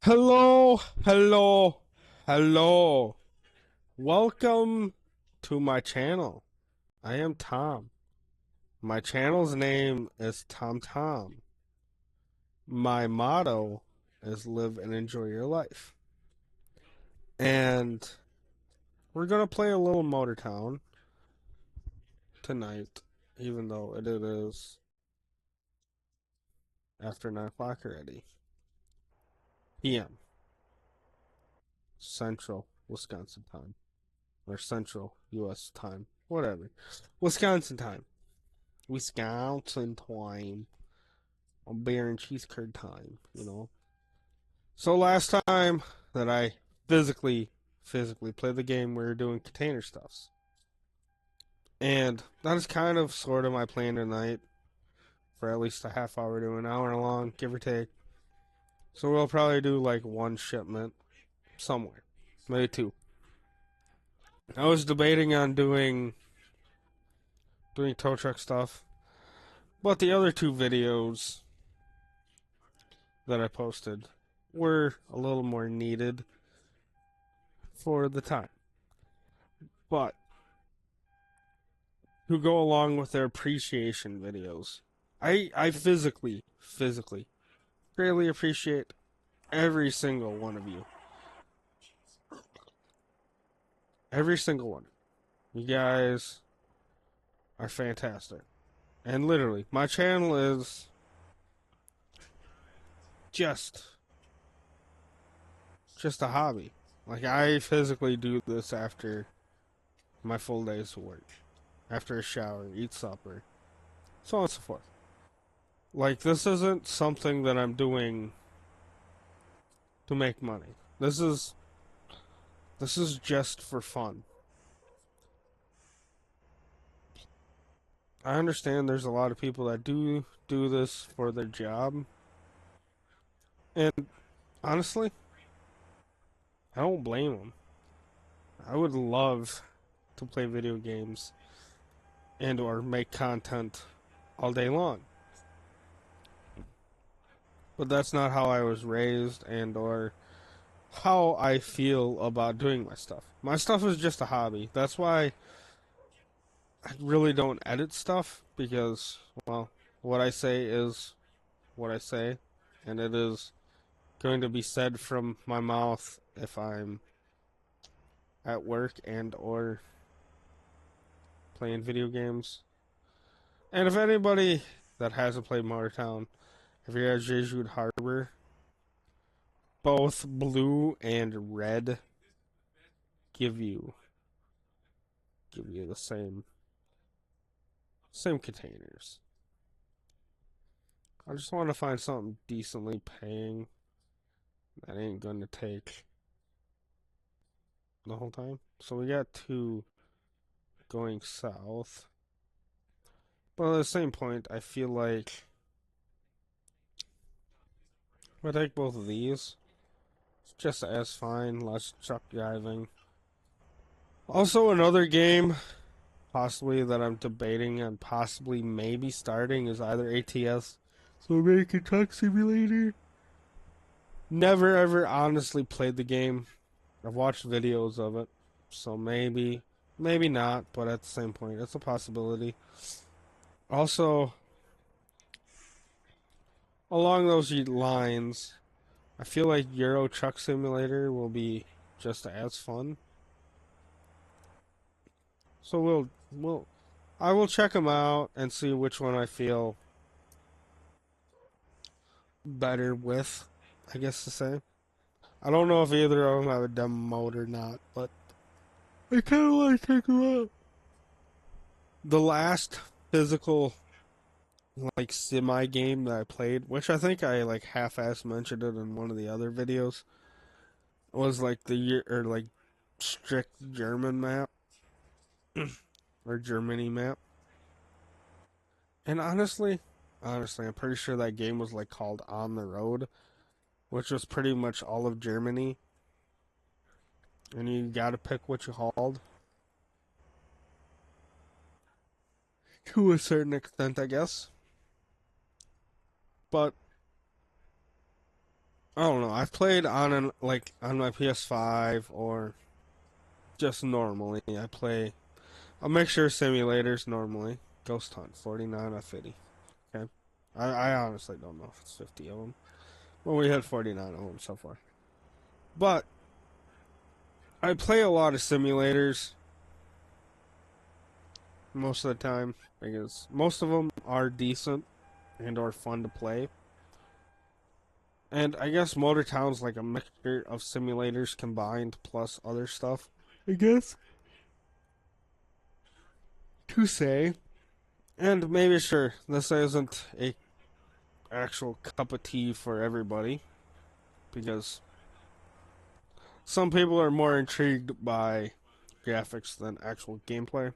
Hello, hello, hello. Welcome to my channel. I am Tom. My channel's name is Tom Tom. My motto is live and enjoy your life. And we're gonna play a little Motor Town tonight, even though it is after 9 o'clock already. PM. Central Wisconsin time. Or Central US time. Whatever. Wisconsin time. Wisconsin time. On beer and cheese curd time. So last time that I physically played the game, we were doing container stuffs. And that is kind of sort of my plan tonight for at least a half hour to an hour long, give or take. So we'll probably do like one shipment somewhere. Maybe two. I was debating on doing tow truck stuff, but the other two videos that I posted were a little more needed for the time. But who go along with their appreciation videos. I physically greatly appreciate every single one of you. Every single one. You guys are fantastic. And literally, my channel is just just a hobby. Like I physically do this after my full days of work. After a shower, eat supper, so on and so forth. Like this isn't something that I'm doing to make money. This is just for fun. I understand there's a lot of people that do this for their job, and honestly, I don't blame them. I would love to play video games and or make content all day long. But that's not how I was raised and or how I feel about doing my stuff. My stuff is just a hobby. That's why I really don't edit stuff because, well, what I say is what I say, and it is going to be said from my mouth if I'm at work and or playing video games. And if anybody that hasn't played Motortown, if you're at Jesuit Harbor, both blue and red give you the same containers. I just want to find something decently paying that ain't gonna take the whole time. So we got two going south. But at the same point, I feel like if I take both of these, it's just as fine, less truck driving. Also, another game, possibly that I'm debating and possibly maybe starting is either ATS, so American Truck Simulator. Never ever honestly played the game. I've watched videos of it, so maybe not, but at the same point, it's a possibility. Also, along those lines, I feel like Euro Truck Simulator will be just as fun. So I will check them out and see which one I feel better with, I guess to say. I don't know if either of them have a demo mode or not, but I kind of want to check them out. The last physical like semi game that I played, which I think I like half-ass mentioned it in one of the other videos, was like the year or like strict German map or Germany map. And honestly, I'm pretty sure that game was like called On the Road, which was pretty much all of Germany, and you got to pick what you hauled to a certain extent, I guess. But I don't know. I've played on on my PS5 or just normally. I play a mixture of simulators normally. Ghost Hunt 49 out of 50. Okay. I honestly don't know if it's 50 of them. Well, we had 49 of them so far. But I play a lot of simulators most of the time because most of them are decent and are fun to play. And I guess Motor Town's like a mixture of simulators combined plus other stuff. I guess to say. And maybe sure, this isn't a actual cup of tea for everybody because some people are more intrigued by graphics than actual gameplay.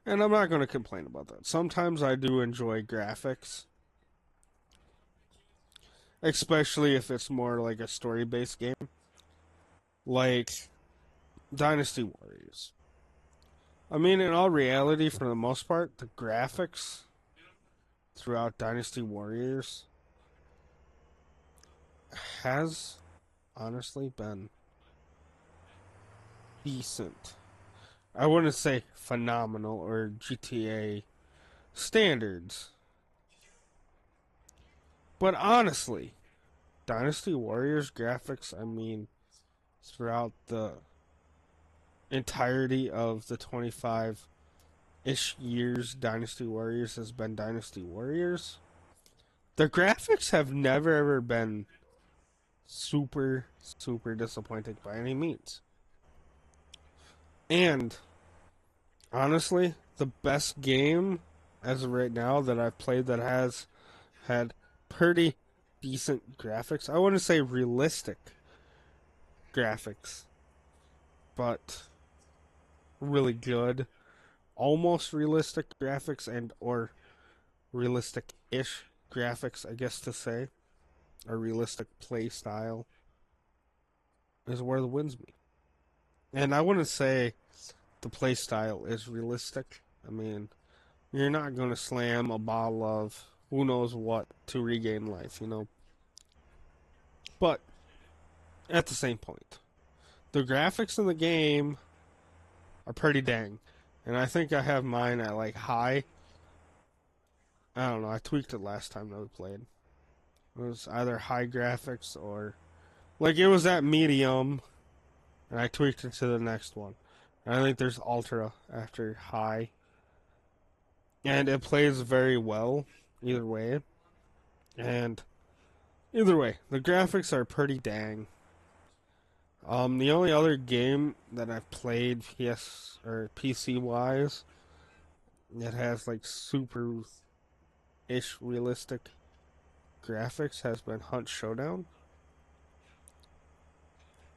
And I'm not going to complain about that. Sometimes I do enjoy graphics, especially if it's more like a story-based game, like Dynasty Warriors. I mean, in all reality, for the most part, the graphics throughout Dynasty Warriors has honestly been decent. I wouldn't say phenomenal or GTA standards, but honestly, Dynasty Warriors graphics, I mean, throughout the entirety of the 25 ish years Dynasty Warriors has been Dynasty Warriors, the graphics have never ever been super disappointing by any means. And honestly, the best game as of right now that I've played that has had pretty decent graphics. I wouldn't say realistic graphics, but really good, almost realistic graphics and or realistic-ish graphics, I guess to say, or realistic play style is where the wins me. And I wouldn't say the play style is realistic. I mean, you're not going to slam a bottle of who knows what to regain life, you know. But at the same point, the graphics in the game are pretty dang. And I think I have mine at like high. I don't know, I tweaked it last time that we played. It was either high graphics or like it was at medium and I tweaked it to the next one. And I think there's ultra after high. And it plays very well either way. And either way, the graphics are pretty dang. The only other game that I've played PS or PC wise that has like super ish realistic graphics has been Hunt Showdown.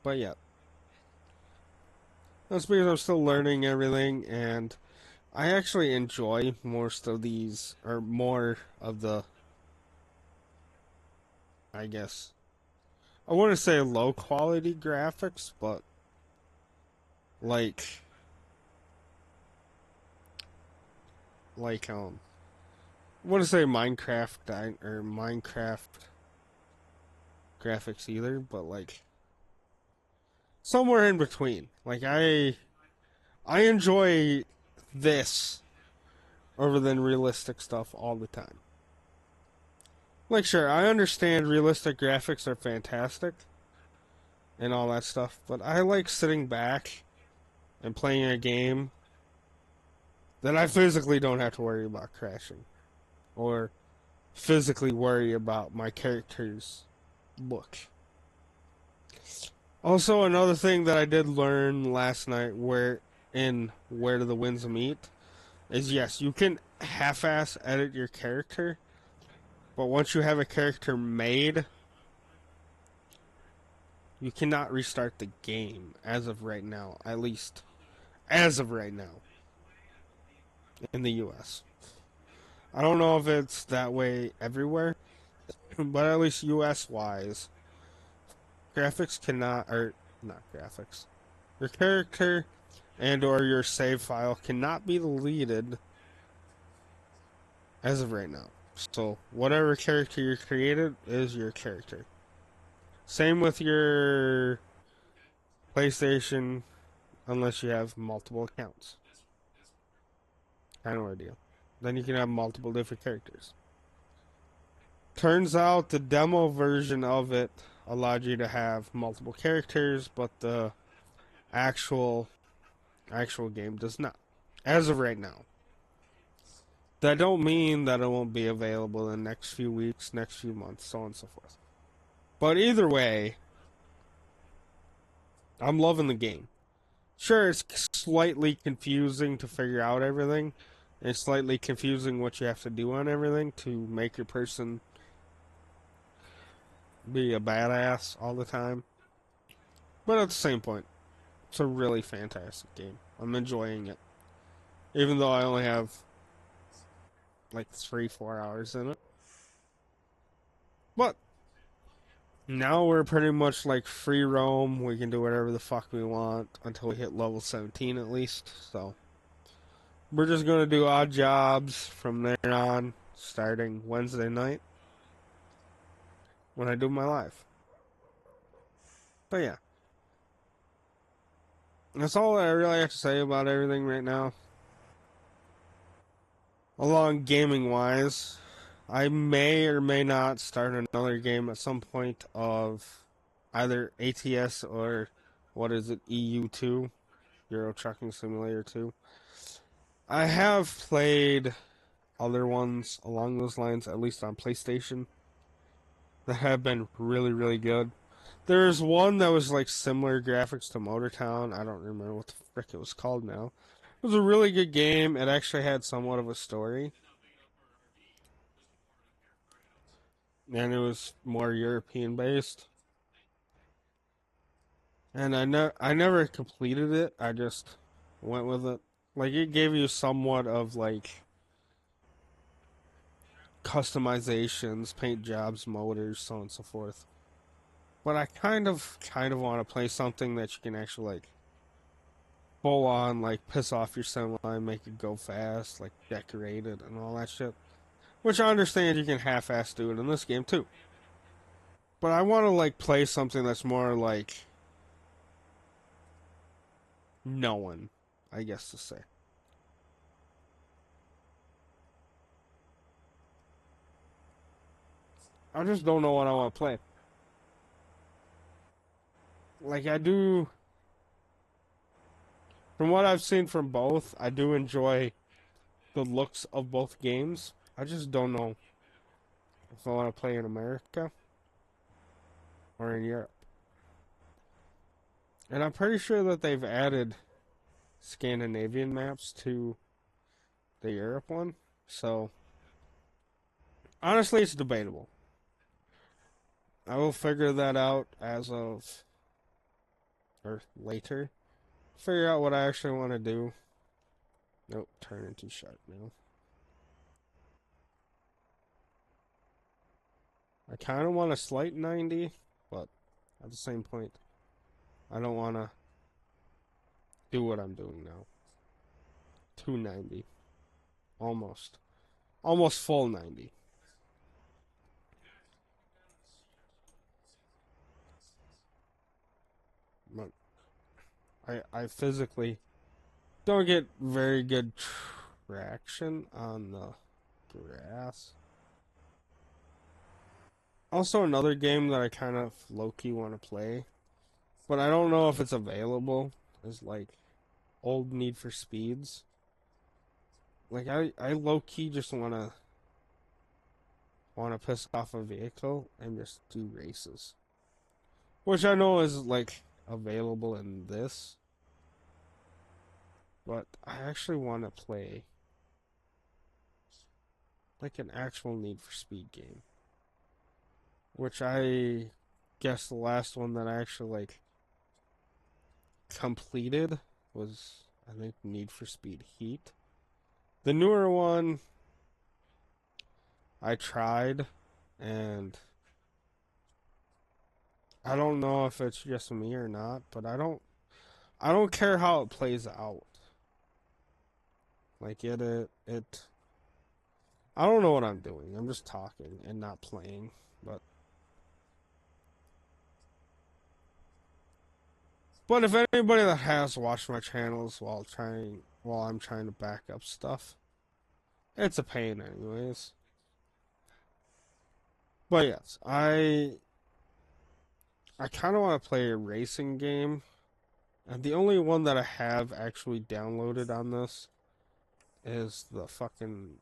But yeah, that's because I'm still learning everything, and I actually enjoy most of these, or more of the, I guess, I wouldn't say low quality graphics, but like, like, I wouldn't say or Minecraft graphics either, but like, somewhere in between. Like, I enjoy this over than realistic stuff all the time. Like, sure, I understand realistic graphics are fantastic and all that stuff, but I like sitting back and playing a game that I physically don't have to worry about crashing or physically worry about my character's look. Also, another thing that I did learn last night Where Do the Winds Meet is yes, you can half-ass edit your character, but once you have a character made, you cannot restart the game as of right now, at least as of right now in the US. I don't know if it's that way everywhere, but at least US wise, graphics cannot, or not graphics, your character and or your save file cannot be deleted as of right now. So whatever character you created is your character. Same with your PlayStation, unless you have multiple accounts. Kind of ordeal. Then you can have multiple different characters. Turns out the demo version of it allowed you to have multiple characters, but the actual game does not. As of right now. That don't mean that it won't be available in the next few weeks, next few months, so on and so forth. But either way, I'm loving the game. Sure, it's slightly confusing to figure out everything. It's slightly confusing what you have to do on everything to make your person be a badass all the time. But at the same point, it's a really fantastic game. I'm enjoying it. Even though I only have like 3-4 hours in it. But now we're pretty much like free roam. We can do whatever the fuck we want until we hit level 17 at least. So we're just gonna do odd jobs from there on, starting Wednesday night when I do my live. But yeah, that's all I really have to say about everything right now. Along gaming wise, I may or may not start another game at some point of either ATS or what is it, EU2, Euro Trucking Simulator 2. I have played other ones along those lines, at least on PlayStation, that have been really, really good. There's one that was like similar graphics to Motortown. I don't remember what the frick it was called now. It was a really good game. It actually had somewhat of a story, and it was more European based. And I never completed it. I just went with it. Like it gave you somewhat of like customizations, paint jobs, motors, so on and so forth. But I kind of want to play something that you can actually like full on like piss off your semi, make it go fast, like decorate it and all that shit. Which I understand you can half-ass do it in this game too. But I want to like play something that's more like known, I guess to say. I just don't know what I want to play. Like I do, from what I've seen from both, I do enjoy the looks of both games. I just don't know if I want to play in America or in Europe. And I'm pretty sure that they've added Scandinavian maps to the Europe one. So honestly, it's debatable. I will figure that out as of or later. Figure out what I actually want to do. Nope, turn into sharp now. I kind of want a slight 90, but at the same point, I don't want to do what I'm doing now. 290. Almost. Almost full 90. But I physically don't get very good traction on the grass. Also, another game that I kind of low-key want to play, but I don't know if it's available, is like old Need for Speeds. Like I low-key just wanna piss off a vehicle and just do races. Which I know is like available in this, but I actually want to play like an actual Need for Speed game. Which I guess the last one that I actually like completed was I think Need for Speed Heat. The newer one I tried and I don't know if it's just me or not, but I don't care how it plays out. Like it I don't know what I'm doing. I'm just talking and not playing. But But if anybody that has watched my channels while I'm trying to back up stuff, it's a pain anyways. But yes, I kind of want to play a racing game, and the only one that I have actually downloaded on this is the fucking,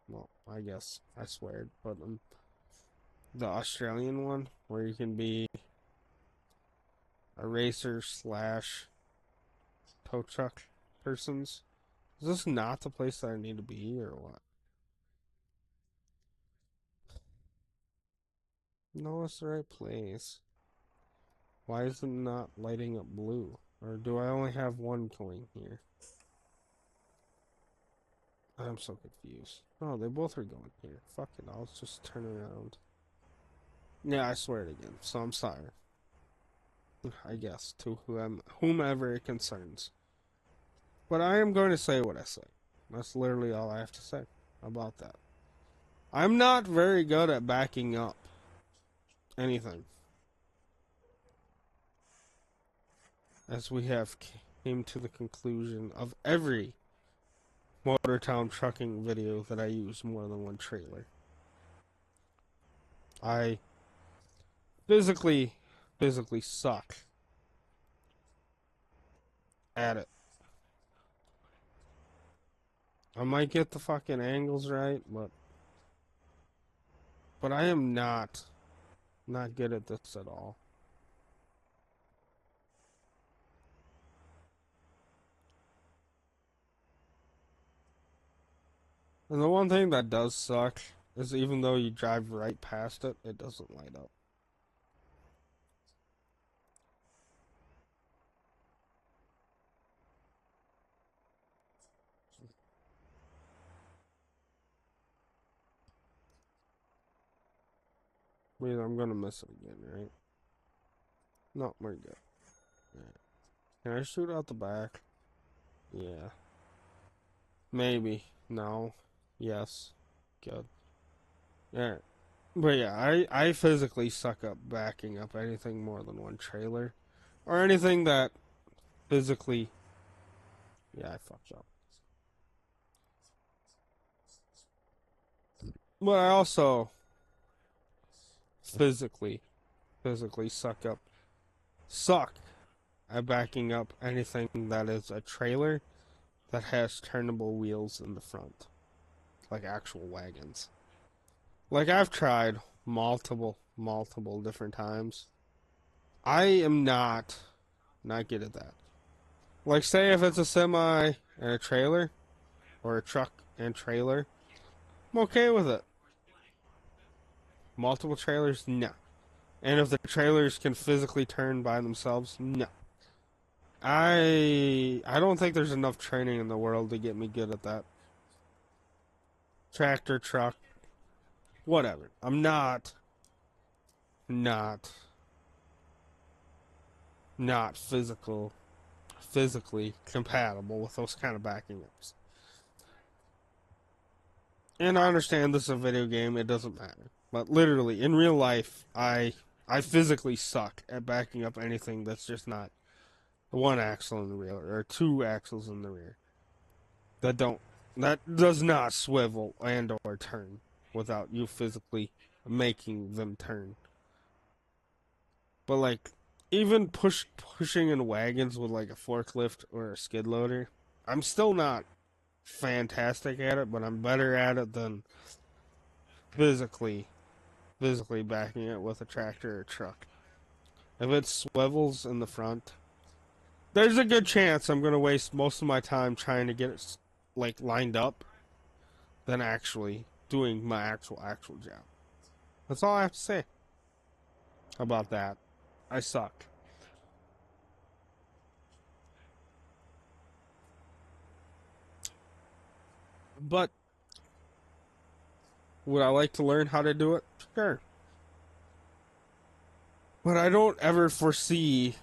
well, I guess I swear, but the Australian one where you can be a racer slash tow truck persons. Is this not the place that I need to be, or what? No, it's the right place. Why is it not lighting up blue? Or do I only have one going here? I'm so confused. Oh, they both are going here. Fuck it, I'll just turn around. Yeah, I swear it again, so I'm sorry. I guess, to whomever it concerns. But I am going to say what I say. That's literally all I have to say about that. I'm not very good at backing up anything. As we have came to the conclusion of every Motortown trucking video that I use more than one trailer. I physically suck at it. I might get the fucking angles right, but I am not good at this at all. And the one thing that does suck is even though you drive right past it, it doesn't light up. I mean, I'm gonna miss it again, right? No, we're good. Right. Can I shoot out the back? Yeah. Maybe. No. Yes. Good. Yeah. But yeah, I physically suck up backing up anything more than one trailer. Or anything that physically... Yeah, I fucked up. But I also physically suck at backing up anything that is a trailer that has turnable wheels in the front. Like actual wagons. Like I've tried multiple different times. I am not good at that. Like say if it's a semi and a trailer, or a truck and trailer, I'm okay with it. Multiple trailers, no. And if the trailers can physically turn by themselves, no. I don't think there's enough training in the world to get me good at that. Tractor, truck, whatever. I'm not physically compatible with those kind of backing ups. And I understand this is a video game, it doesn't matter. But literally, in real life, I physically suck at backing up anything that's just not one axle in the rear or two axles in the rear. That does not swivel and or turn without you physically making them turn. But like even pushing in wagons with like a forklift or a skid loader, I'm still not fantastic at it, but I'm better at it than physically backing it with a tractor or truck. If it swivels in the front, there's a good chance I'm gonna waste most of my time trying to get it like lined up than actually doing my actual job. That's all I have to say about that. I suck. But would I like to learn how to do it? Sure. But I don't ever foresee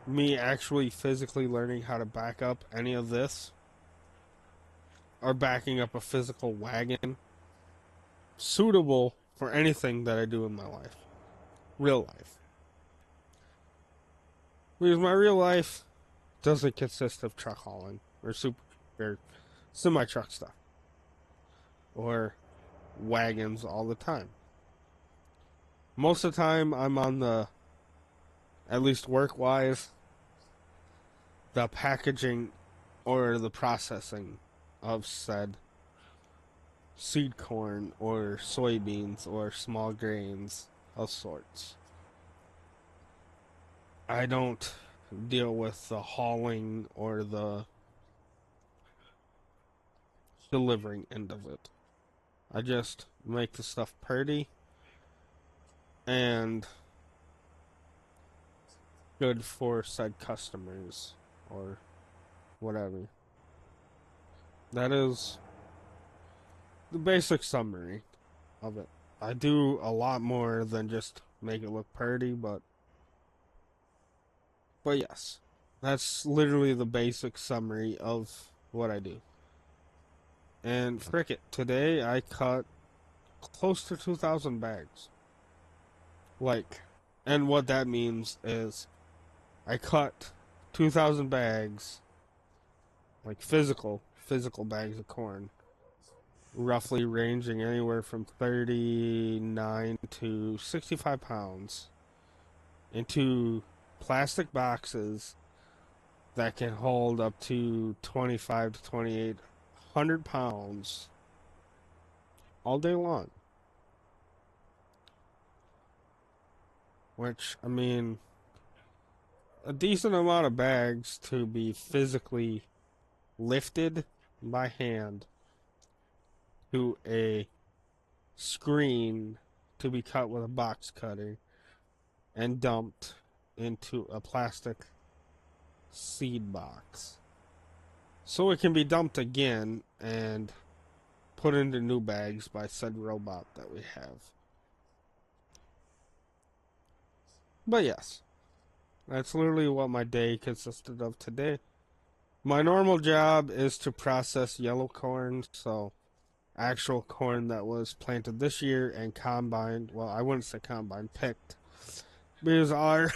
me actually physically learning how to back up any of this or backing up a physical wagon suitable for anything that I do in my life. Real life. Because my real life doesn't consist of truck hauling or semi truck stuff or wagons all the time. Most of the time, I'm on the, at least work wise, the packaging or the processing of said seed corn or soybeans or small grains of sorts. I don't deal with the hauling or the delivering end of it. I just make the stuff pretty and good for said customers or whatever. That is the basic summary of it. I do a lot more than just make it look pretty, but yes. That's literally the basic summary of what I do. And frick it, today I cut close to 2,000 bags. Like, and what that means is I cut 2,000 bags, like physical bags of corn, roughly ranging anywhere from 39 to 65 pounds, into plastic boxes that can hold up to 25 to 2,800 pounds all day long. Which, I mean, a decent amount of bags to be physically lifted by hand to a screen to be cut with a box cutter and dumped into a plastic seed box. So it can be dumped again and put into new bags by said robot that we have. But yes, that's literally what my day consisted of today. My normal job is to process yellow corn, so actual corn that was planted this year and combined. Well, I wouldn't say combined, picked. Because our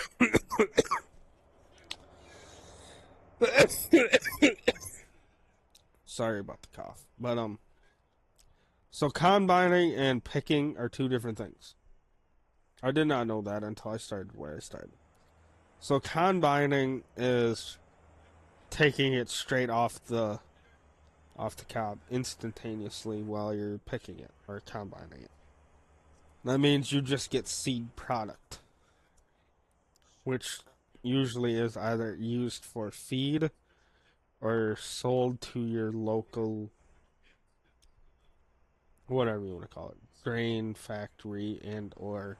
sorry about the cough. But so combining and picking are two different things. I did not know that until I started where I started. So combining is taking it straight off the cob instantaneously while you're picking it or combining it. That means you just get seed product, which usually is either used for feed or sold to your local, whatever you want to call it, grain factory and or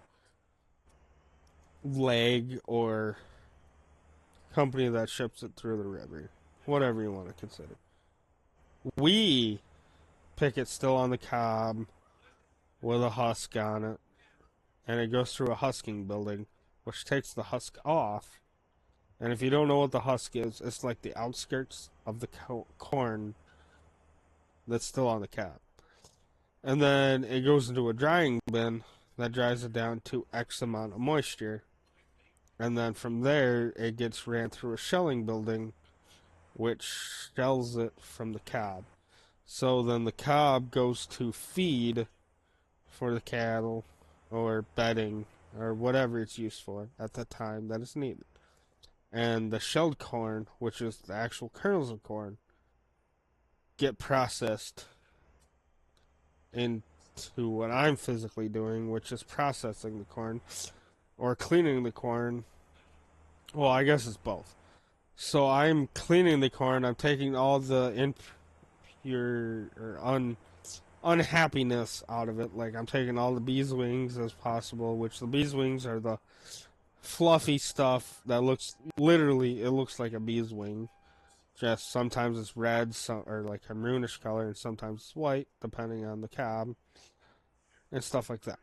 leg or company that ships it through the river, whatever you want to consider. We pick it still on the cob with a husk on it, and it goes through a husking building, which takes the husk off. And if you don't know what the husk is, it's like the outskirts of the corn that's still on the cob. And then it goes into a drying bin that dries it down to X amount of moisture. And then from there, it gets ran through a shelling building, which shells it from the cob. So then the cob goes to feed for the cattle or bedding or whatever it's used for at the time that it's needed. And the shelled corn, which is the actual kernels of corn, get processed into what I'm physically doing, which is processing the corn or cleaning the corn. Well, I guess it's both. So I'm cleaning the corn. I'm taking all the impure or unhappiness out of it. Like I'm taking all the bees wings as possible, which the bees wings are the fluffy stuff that looks literally it looks like a bee's wing. Just sometimes it's red, or like a maroonish color, and sometimes it's white, depending on the cob and stuff like that.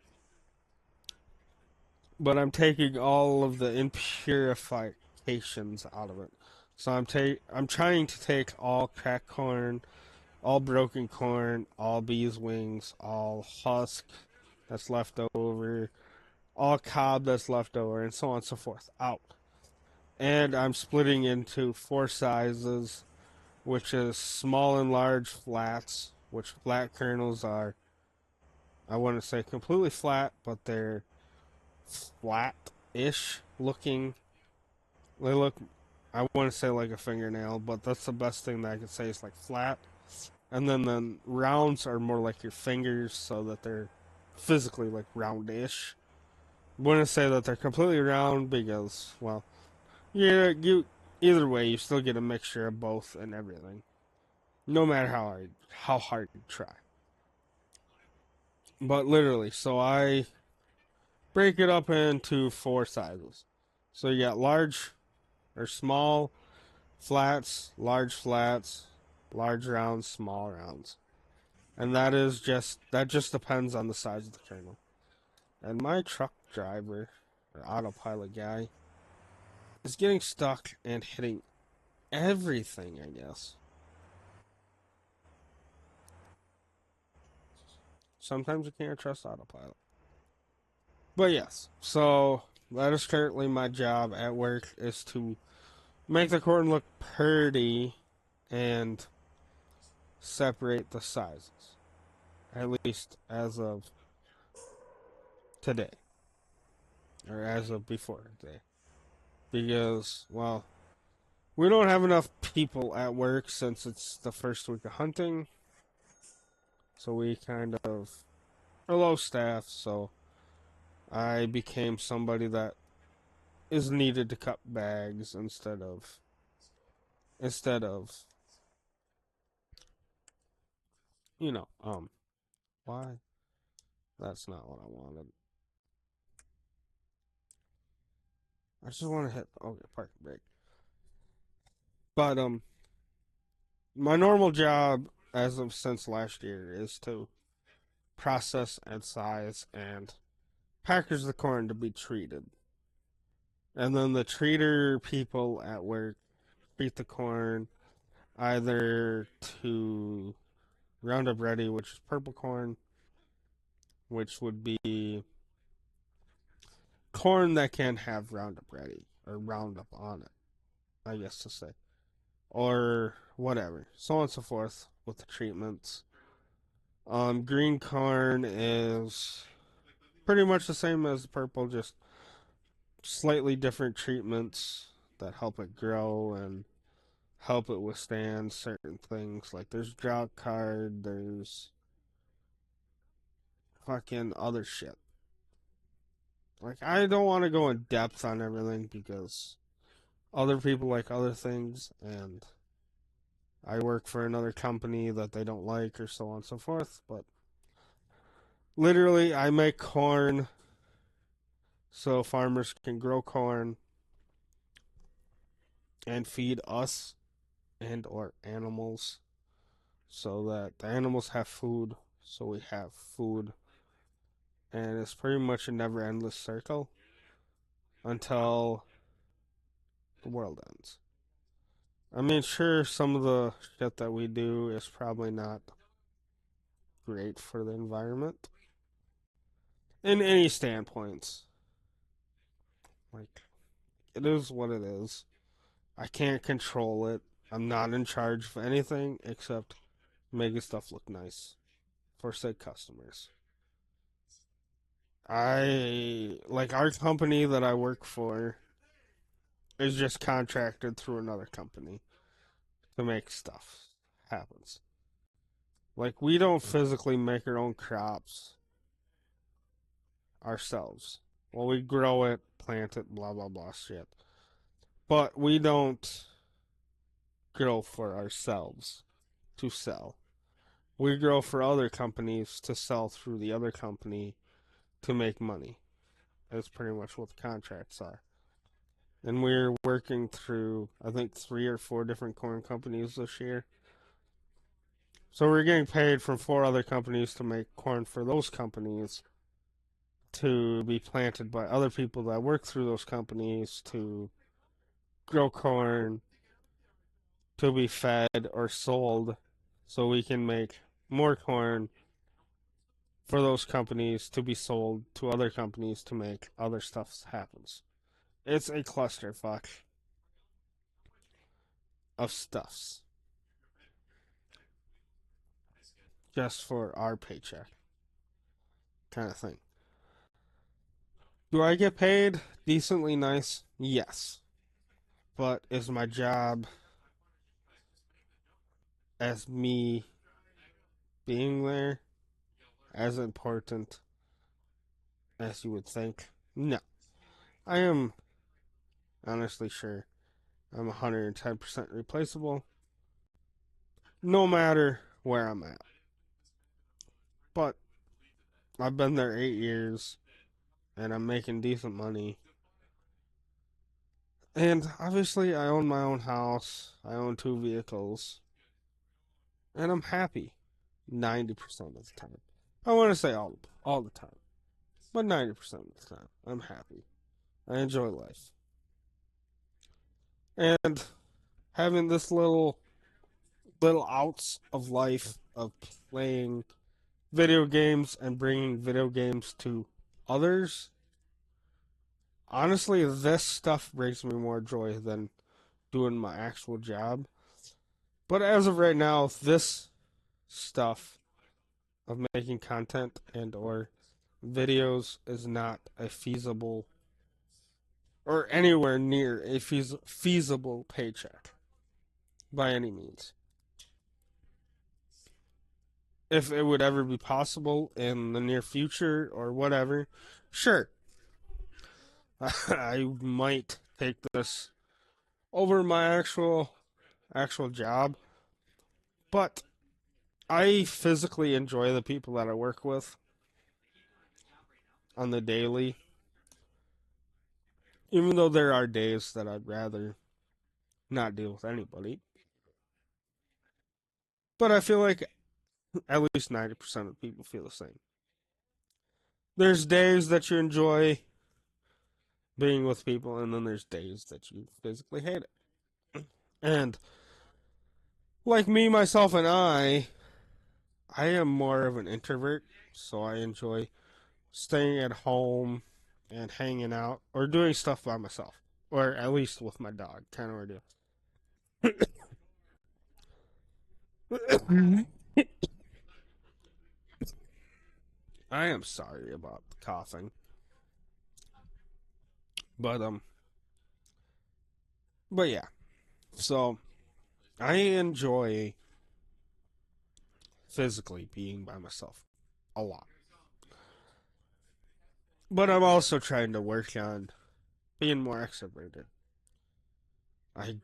But I'm taking all of the impurifications out of it. So I'm trying to take all cracked corn, all broken corn, all bees wings, all husk that's left over, all cob that's left over, and so on and so forth out. and I'm splitting into four sizes, which is small and large flats, which flat kernels are, I wouldn't say completely flat, but they're flat-ish looking. They look, I wouldn't say like a fingernail, but that's the best thing that I could say is like flat. And then the rounds are more like your fingers, so that they're physically like roundish. Wouldn't say that they're completely round because, well, yeah, you either way you still get a mixture of both and everything, no matter how hard you try. But literally, so I break it up into four sizes. So you got large or small flats, large rounds, small rounds. And that just depends on the size of the kernel. And my truck driver or autopilot guy is getting stuck and hitting everything, I guess. Sometimes you can't trust autopilot. But yes, so that is currently my job at work is to make the corn look pretty and separate the sizes. At least as of today. Or as of before today. Because, well, we don't have enough people at work since it's the first week of hunting. So we kind of are low staff, so I became somebody that is needed to cut bags instead of why? That's not what I wanted. I just want to hit okay, parking brake. But my normal job as of since last year is to process and size and package the corn to be treated. And then the treater people at work treat the corn either to Roundup Ready, which is purple corn, which would be corn that can have Roundup Ready or Roundup on it, I guess to say, or whatever, so on and so forth with the treatments. Green corn is pretty much the same as the purple, just slightly different treatments that help it grow and help it withstand certain things. Like there's drought card, there's fucking other shit. Like I don't want to go in depth on everything because other people like other things, and I work for another company that they don't like, or so on and so forth. But literally, I make corn so farmers can grow corn and feed us and or animals so that the animals have food, so we have food. And it's pretty much a never endless circle until the world ends. I mean, sure, some of the shit that we do is probably not great for the environment in any standpoints. Like, it is what it is. I can't control it. I'm not in charge of anything except making stuff look nice for said customers. Like, our company that I work for is just contracted through another company to make stuff happens. Like, we don't physically make our own crops ourselves. Well, we grow it, plant it, blah blah blah shit. But we don't grow for ourselves to sell. We grow for other companies to sell through the other company to make money. That's pretty much what the contracts are. And we're working through, I think, three or four different corn companies this year. So we're getting paid from four other companies to make corn for those companies to be planted by other people that work through those companies to grow corn to be fed or sold so we can make more corn for those companies to be sold to other companies to make other stuff happens. It's a clusterfuck. of stuffs just for our paycheck kind of thing. Do I get paid decently nice? Yes. But is my job as me being there as important as you would think? No. I am honestly sure I'm 110% replaceable no matter where I'm at. But I've been there 8 years and I'm making decent money. And obviously, I own my own house, I own two vehicles, and I'm happy 90% of the time. I want to say all the time, but 90% of the time, I'm happy. I enjoy life. And having this little outs of life of playing video games and bringing video games to others, honestly, this stuff brings me more joy than doing my actual job. But as of right now, this stuff of making content and or videos is not a feasible or anywhere near a feasible paycheck by any means. If it would ever be possible in the near future or whatever, sure, I might take this over my actual job, but I physically enjoy the people that I work with on the daily, even though there are days that I'd rather not deal with anybody. But I feel like at least 90% of people feel the same. There's days that you enjoy being with people, and then there's days that you physically hate it. And like me, myself, and I am more of an introvert, so I enjoy staying at home and hanging out or doing stuff by myself, or at least with my dog, kind of ordeal. I am sorry about the coughing, but but yeah. So I enjoy physically being by myself a lot, but I'm also trying to work on being more extroverted. I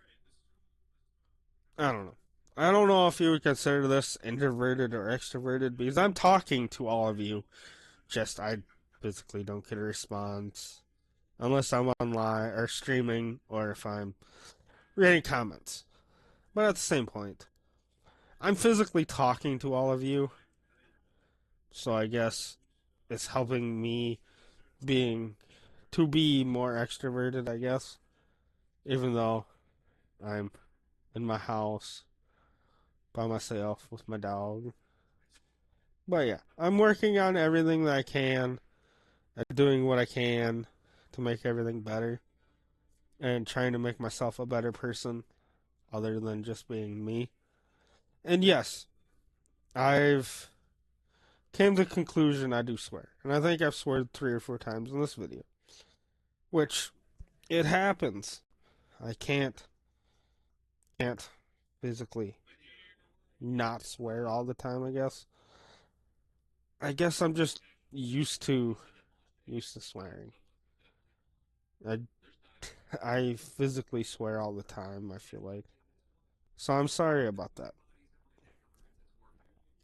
I don't know. I don't know if you would consider this introverted or extroverted because I'm talking to all of you. Just I physically don't get a response unless I'm online or streaming or if I'm reading comments. But at the same point, I'm physically talking to all of you, so I guess it's helping me being to be more extroverted, I guess. Even though I'm in my house by myself with my dog. But yeah, I'm working on everything that I can and doing what I can to make everything better and trying to make myself a better person other than just being me. And yes, I've came to the conclusion I do swear. And I think I've sworn 3 or 4 times in this video. Which it happens. I can't physically not swear all the time, I guess. I guess I'm just used to swearing. I I physically swear all the time, I feel like. So I'm sorry about that.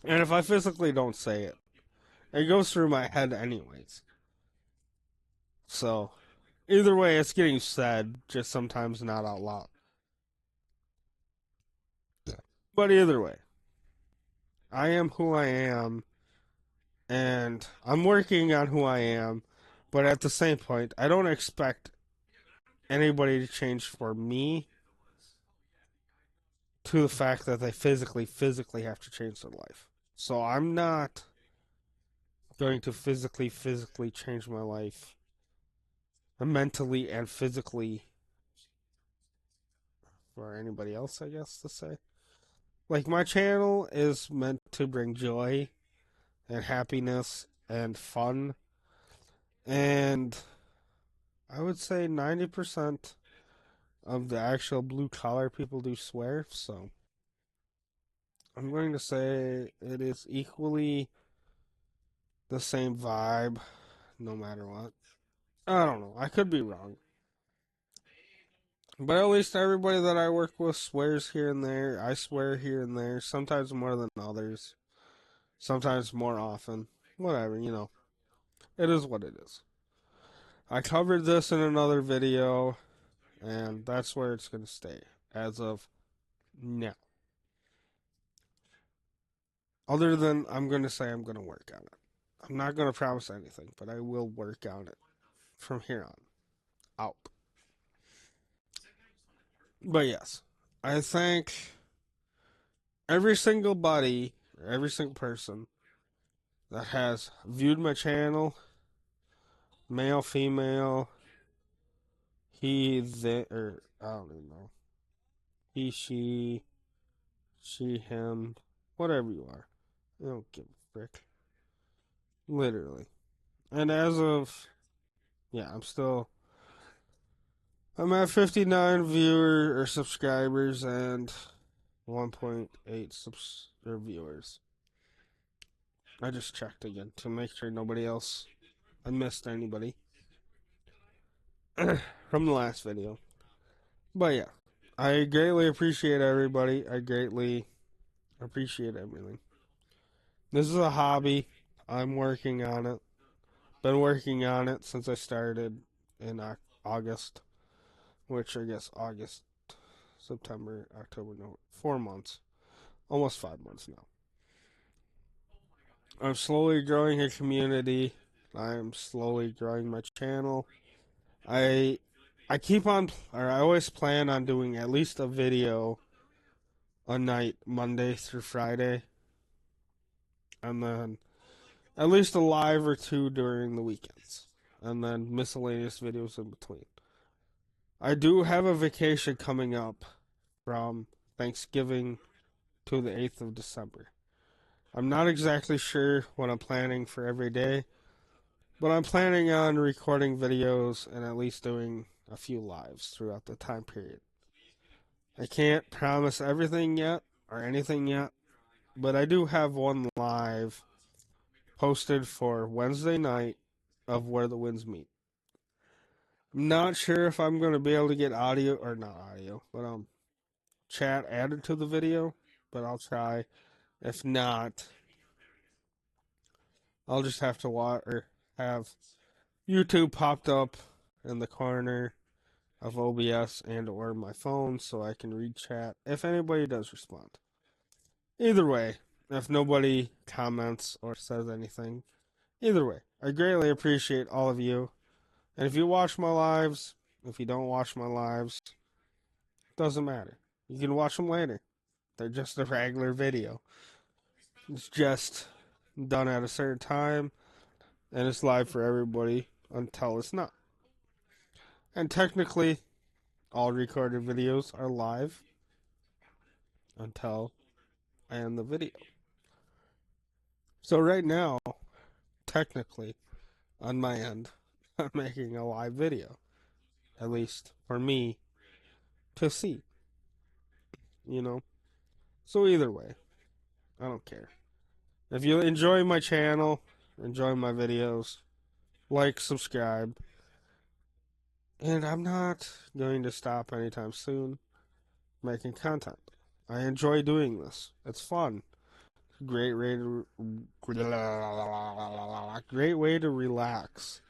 And if I physically don't say it, it goes through my head anyways. So either way, it's getting said, just sometimes not out loud. But either way, I am who I am, and I'm working on who I am. But at the same point, I don't expect anybody to change for me to the fact that they physically have to change their life. So I'm not going to physically change my life mentally and physically for anybody else, I guess to say. Like, my channel is meant to bring joy and happiness and fun, and I would say 90% of the actual blue collar people do swear, so I'm going to say it is equally the same vibe no matter what. I don't know. I could be wrong. But at least everybody that I work with swears here and there. I swear here and there, sometimes more than others, sometimes more often. Whatever, you know. It is what it is. I covered this in another video, and that's where it's going to stay as of now. Other than I'm going to say I'm going to work on it. I'm not going to promise anything, but I will work on it from here on out. But yes, I thank every single buddy, or every single person that has viewed my channel, male, female, he, they, or I don't even know, he, she, him, whatever you are. I don't give a frick. Literally. And as of, yeah, I'm at 59 viewer or subscribers and 1.8 or viewers. I just checked again to make sure nobody else, I missed anybody from the last video. But yeah, I greatly appreciate everybody. I greatly appreciate everything. This is a hobby. I'm working on it. Been working on it since I started in August, which I guess August, September, October, no, 4 months, almost 5 months now. I'm slowly growing a community. I'm slowly growing my channel. I I keep on, or I always plan on doing at least a video a night, Monday through Friday, and then at least a live or two during the weekends, and then miscellaneous videos in between. I do have a vacation coming up from Thanksgiving to the 8th of December. I'm not exactly sure what I'm planning for every day, but I'm planning on recording videos and at least doing a few lives throughout the time period. I can't promise everything yet or anything yet, but I do have one live posted for Wednesday night of Where the Winds Meet. I'm not sure if I'm going to be able to get audio, or not audio, but chat added to the video, but I'll try. If not, I'll just have to watch or have YouTube popped up in the corner of OBS and or my phone so I can read chat if anybody does respond. Either way, if nobody comments or says anything, either way, I greatly appreciate all of you. And if you watch my lives, if you don't watch my lives, doesn't matter. You can watch them later. They're just a regular video. It's just done at a certain time, and it's live for everybody until it's not. And technically, all recorded videos are live until I end the video. So right now, technically, on my end, I'm making a live video. At least for me to see. You know? So either way, I don't care. If you enjoy my channel, enjoy my videos, like, subscribe. And I'm not going to stop anytime soon making content. I enjoy doing this. It's fun. Great way to great way to relax.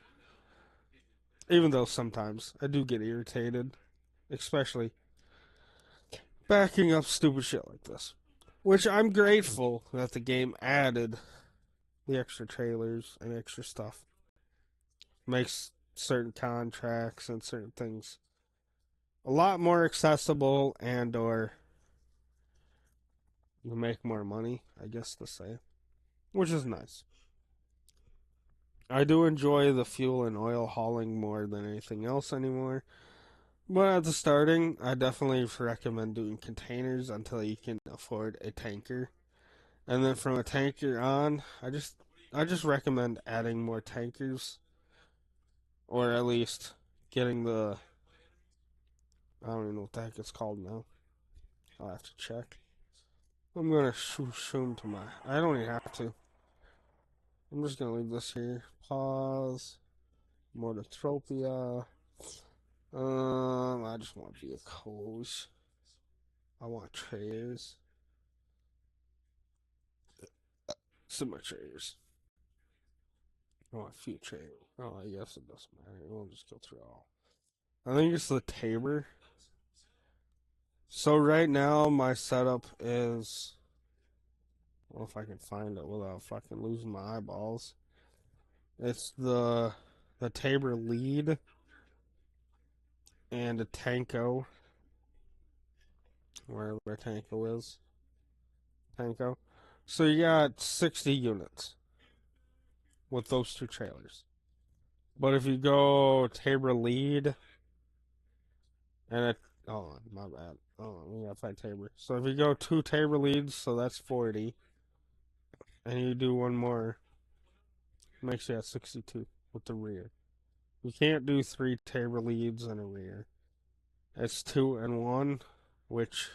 Even though sometimes I do get irritated, especially backing up stupid shit like this. Which I'm grateful that the game added the extra trailers and extra stuff. Makes certain contracts and certain things a lot more accessible and or you make more money, I guess to say. Which is nice. I do enjoy the fuel and oil hauling more than anything else anymore. But at the starting, I definitely recommend doing containers until you can afford a tanker. And then from a tanker on, I just recommend adding more tankers, or at least getting the, I don't even know what the heck it's called now. I'll have to check. I'm gonna zoom to my. I don't even have to. I'm just gonna leave this here. Pause. Mortotropia. I just want vehicles. I want trailers. Semi trailers. I want a few trailers. Oh, I guess it doesn't matter. We'll just go through all. I think it's the Tabor. So right now my setup is. Well, if I can find it without fucking losing my eyeballs. It's the Tabor lead and a Tanko, wherever Tanko is. Tanko. So you got 60 units with those two trailers. But if you go Tabor lead and a oh my bad. Oh, we gotta find Tabor. So if you go two Tabor leads, so that's 40, and you do one more, makes you at 62 with the rear. You can't do three Tabor leads and a rear. It's two and one, which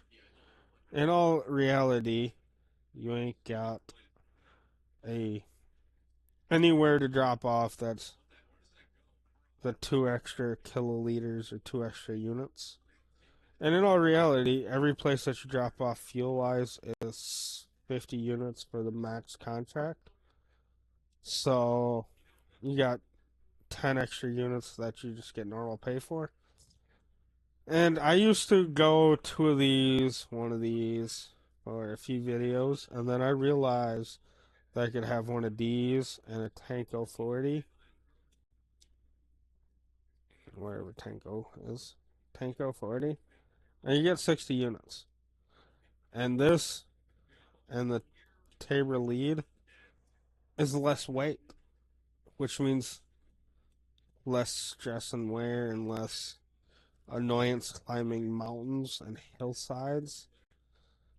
in all reality, you ain't got a anywhere to drop off that's the two extra kiloliters or two extra units. And in all reality, every place that you drop off fuel wise is 50 units for the max contract. So you got 10 extra units that you just get normal pay for. And I used to go two of these, one of these, or a few videos, and then I realized that I could have one of these and a Tanko 40, wherever Tanko is. Tanko 40. And you get 60 units. And this and the Tabor lead is less weight, which means less stress and wear and less annoyance climbing mountains and hillsides.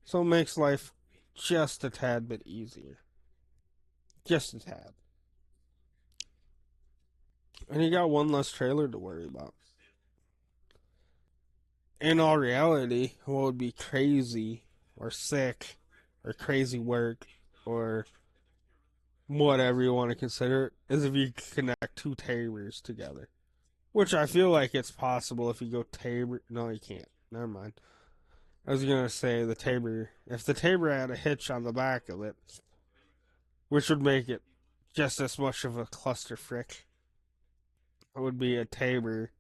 So it makes life just a tad bit easier. Just a tad. And you got one less trailer to worry about. In all reality, what would be crazy or sick or crazy work or whatever you want to consider it is if you connect two Tabors together. Which I feel like it's possible if you go Tabor. No, you can't. Never mind. I was gonna say the Tabor. If the Tabor had a hitch on the back of it, which would make it just as much of a cluster frick, it would be a Tabor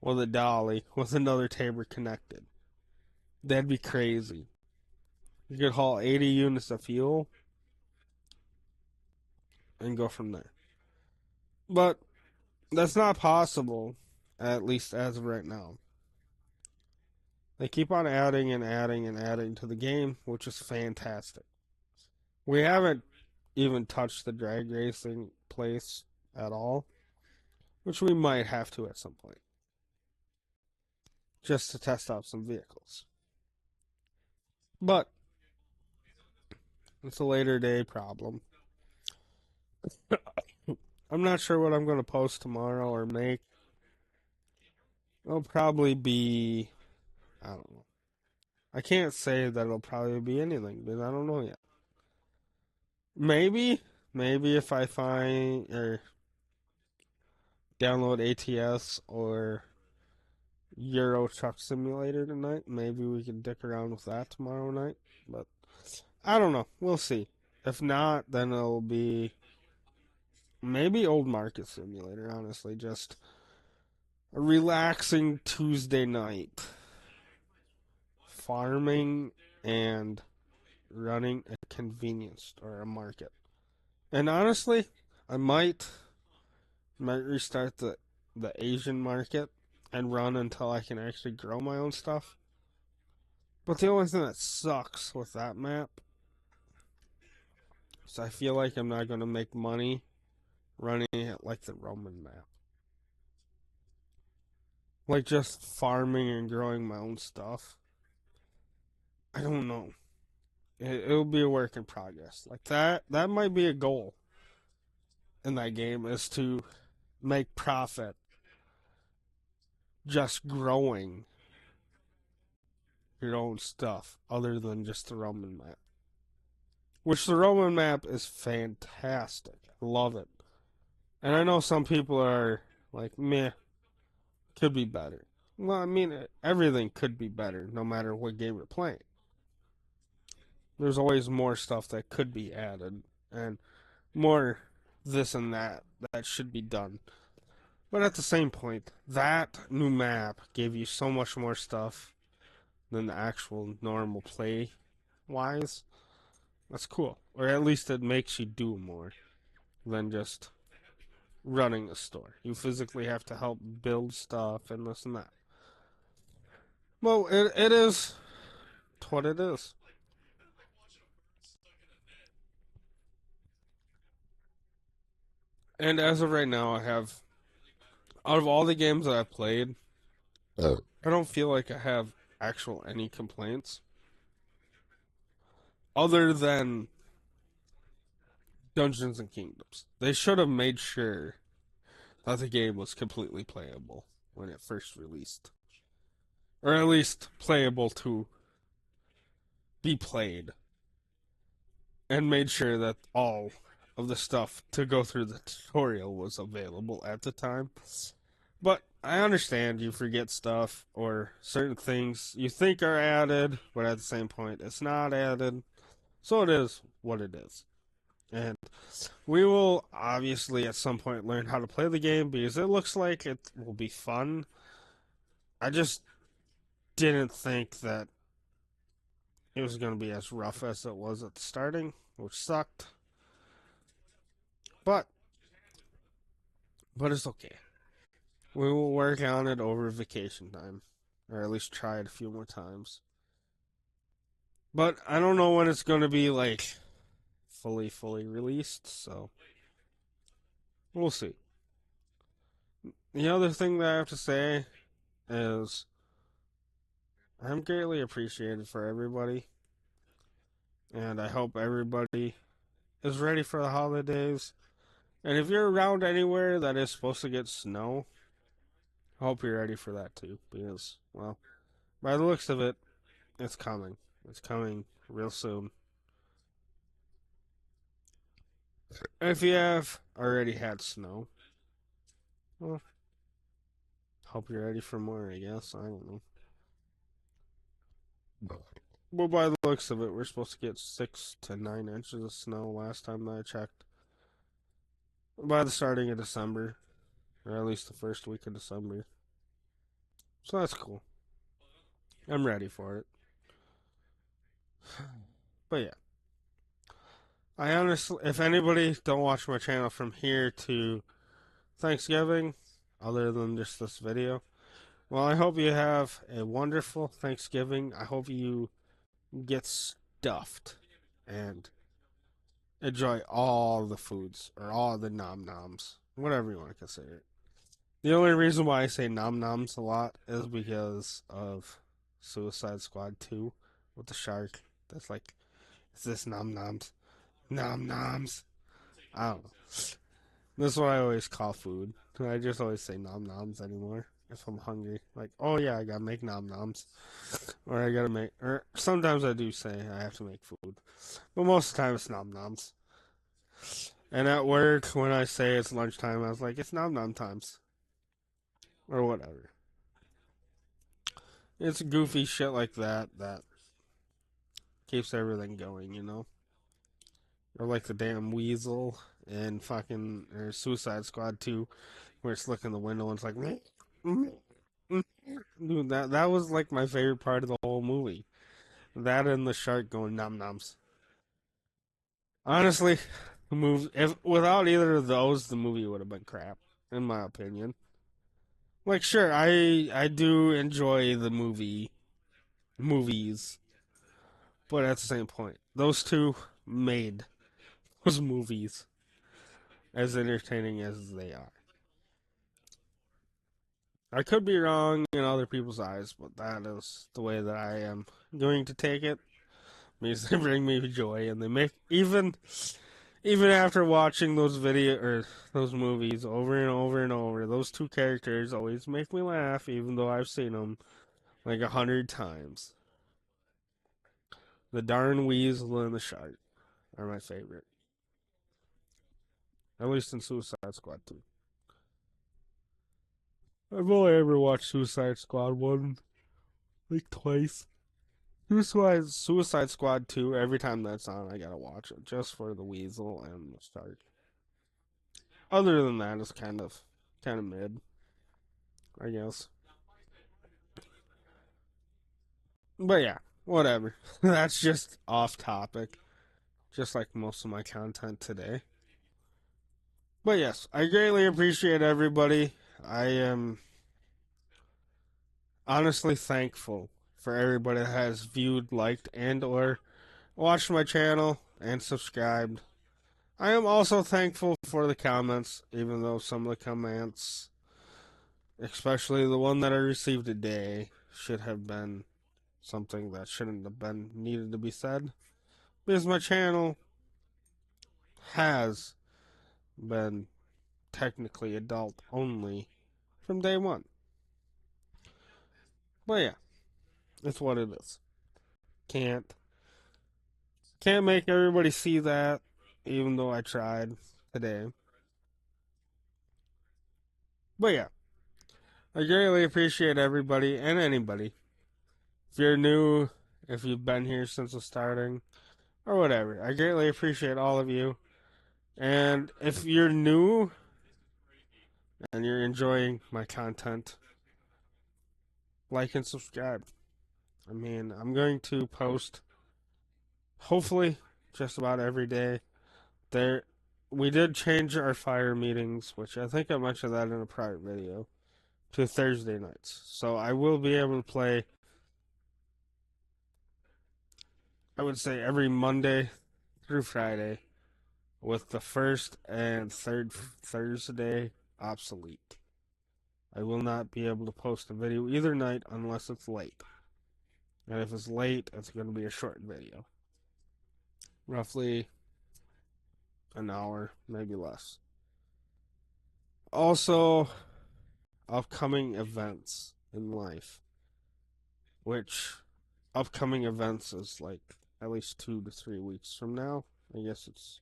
with a dolly with another Tabor connected. That'd be crazy. You could haul 80 units of fuel and go from there. But that's not possible, at least as of right now. They keep on adding and adding and adding to the game, which is fantastic. We haven't even touched the drag racing place at all, which we might have to at some point, just to test out some vehicles. But it's a later day problem. I'm not sure what I'm going to post tomorrow or make. It'll probably be, I don't know. I can't say that it'll probably be anything because I don't know yet. Maybe if I find or download ATS or Euro Truck Simulator tonight, maybe we can dick around with that tomorrow night. But I don't know. We'll see. If not, then it'll be maybe Old Market Simulator, honestly. Just a relaxing Tuesday night. Farming and running a convenience store, a market. And honestly, I might restart the Asian market and run until I can actually grow my own stuff. But the only thing that sucks with that map is I feel like I'm not going to make money running it like the Roman map. Like just farming and growing my own stuff. I don't know. It'll be a work in progress. Like that might be a goal in that game is to make profit just growing your own stuff other than just the Roman map. Which the Roman map is fantastic. I love it. And I know some people are like, meh, could be better. Well, I mean, everything could be better no matter what game you're playing. There's always more stuff that could be added and more this and that should be done. But at the same point, that new map gave you so much more stuff than the actual normal play wise. That's cool. Or at least it makes you do more than just running a store. You physically have to help build stuff and this and that. Well, it is what it is. And as of right now, I have, out of all the games that I've played, I don't feel like I have actual any complaints other than Dungeons and Kingdoms. They should have made sure that the game was completely playable when it first released, or at least playable to be played, and made sure that all of the stuff to go through the tutorial was available at the time. But I understand you forget stuff or certain things you think are added, but at the same point, it's not added. So it is what it is. And we will obviously at some point learn how to play the game because it looks like it will be fun. I just didn't think that it was going to be as rough as it was at the starting, which sucked. But it's okay. We will work on it over vacation time, or at least try it a few more times. But I don't know when it's going to be like fully released, so we'll see. The other thing that I have to say is I'm greatly appreciated for everybody, and I hope everybody is ready for the holidays. And if you're around anywhere that is supposed to get snow, I hope you're ready for that too, because, well, by the looks of it, it's coming. It's coming real soon. And if you have already had snow, well, hope you're ready for more, I guess. I don't know. Well, by the looks of it, we're supposed to get 6 to 9 inches of snow last time that I checked. By the starting of December, or at least the first week of December. So that's cool. I'm ready for it. But yeah. I honestly, if anybody don't watch my channel from here to Thanksgiving, other than just this video, well, I hope you have a wonderful Thanksgiving. I hope you get stuffed and enjoy all the foods or all the nom noms, whatever you want to consider it. The only reason why I say nom noms a lot is because of Suicide Squad 2 with the shark. That's like, is this nom noms? Nom noms. I don't know. That's what I always call food. I just always say nom noms anymore if I'm hungry. Like, oh yeah, I gotta make nom noms. Or I gotta make, or sometimes I do say I have to make food. But most of the time it's nom noms. And at work, when I say it's lunchtime, I was like, it's nom nom times. Or whatever. It's goofy shit like that that keeps everything going, you know? Or like the damn weasel in fucking or Suicide Squad 2, where it's looking the window and it's like, dude, that was like my favorite part of the whole movie. That and the shark going nom noms. Honestly, the movie if without either of those, the movie would have been crap, in my opinion. Like, sure, I do enjoy the movies, but at the same point, those two made those movies as entertaining as they are. I could be wrong in other people's eyes, but that is the way that I am going to take it. Because they bring me joy, and they make even after watching those video or those movies over and over and over, those two characters always make me laugh, even though I've seen them like 100 times. The darn weasel and the shark are my favorite, at least in Suicide Squad 2. I've only ever watched Suicide Squad 1 like twice. Suicide Squad 2, every time that's on, I gotta watch it just for the weasel and the shark. Other than that, it's kind of mid, I guess. But yeah, whatever. That's just off topic, just like most of my content today. But yes, I greatly appreciate everybody. I am honestly thankful for everybody that has viewed, liked, and or watched my channel and subscribed. I am also thankful for the comments, even though some of the comments, especially the one that I received today, should have been something that shouldn't have been needed to be said. Because my channel has been technically adult only from day one. But yeah, it's what it is. Can't can't make everybody see that, even though I tried today. But yeah, I greatly appreciate everybody and anybody. If you're new, if you've been here since the starting, or whatever, I greatly appreciate all of you. And if you're new and you're enjoying my content, like and subscribe. I mean, I'm going to post hopefully just about every day. There, we did change our fire meetings, which I think I mentioned that in a prior video, to Thursday nights. So I will be able to play, I would say, every Monday through Friday, with the first and third Thursday obsolete. I will not be able to post a video either night unless it's late. And if it's late, it's going to be a short video. Roughly an hour, maybe less. Also, upcoming events in life, which upcoming events is like at least 2 to 3 weeks from now. I guess it's,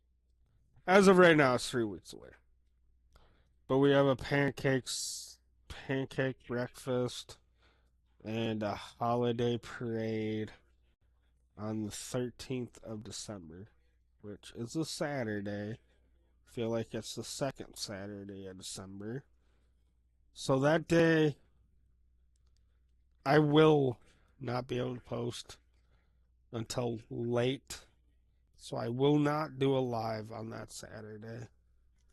as of right now, it's 3 weeks away. But we have a pancake breakfast and a holiday parade on the 13th of December, which is a Saturday. I feel like it's the second Saturday of December. So that day, I will not be able to post until late. So I will not do a live on that Saturday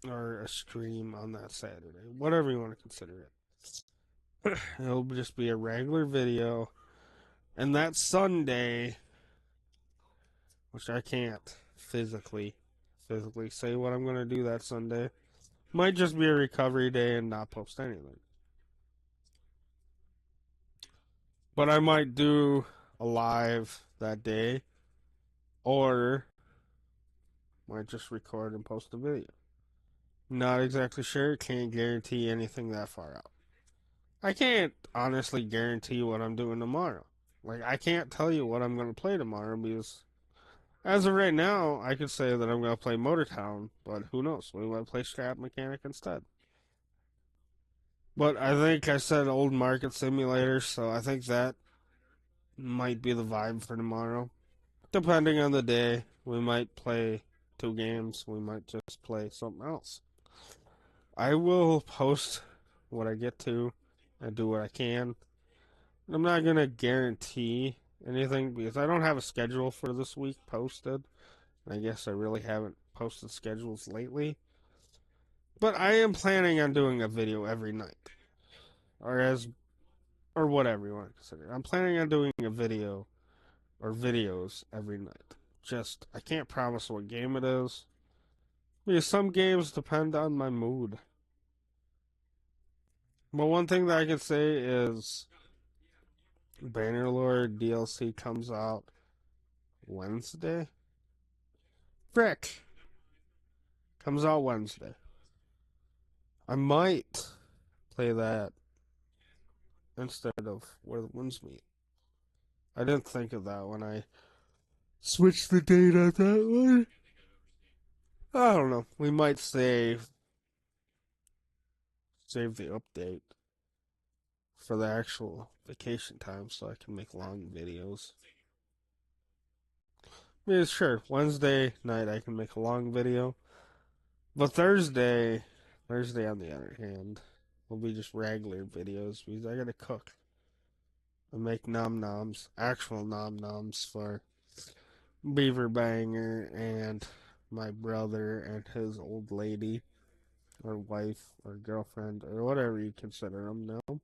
or a stream on that Saturday, whatever you want to consider it. It'll just be a regular video. And that Sunday, which I can't physically say what I'm going to do that Sunday, might just be a recovery day and not post anything. But I might do a live that day, or might just record and post a video. Not exactly sure. Can't guarantee anything that far out. I can't honestly guarantee what I'm doing tomorrow. Like, I can't tell you what I'm going to play tomorrow because, as of right now, I could say that I'm going to play Motortown, but who knows? We might play Scrap Mechanic instead. But I think I said Old Market Simulator, so I think that might be the vibe for tomorrow. Depending on the day, we might play 2 games. We might just play something else. I will post what I get to and do what I can. I'm not going to guarantee anything because I don't have a schedule for this week posted. I guess I really haven't posted schedules lately. But I am planning on doing a video every night. Or whatever you want to consider. I'm planning on doing a video or videos every night. Just, I can't promise what game it is. Because some games depend on my mood. But one thing that I can say is Bannerlord DLC comes out Wednesday. Frick! Comes out Wednesday. I might play that instead of Where the Winds Meet. I didn't think of that when I switched the date on that one. I don't know. We might save the update for the actual vacation time so I can make long videos. Yeah, sure. Wednesday night I can make a long video. But Thursday on the other hand, will be just regular videos because I gotta cook and make nom noms, actual nom noms for Beaver Banger and my brother and his old lady or wife or girlfriend or whatever you consider them now.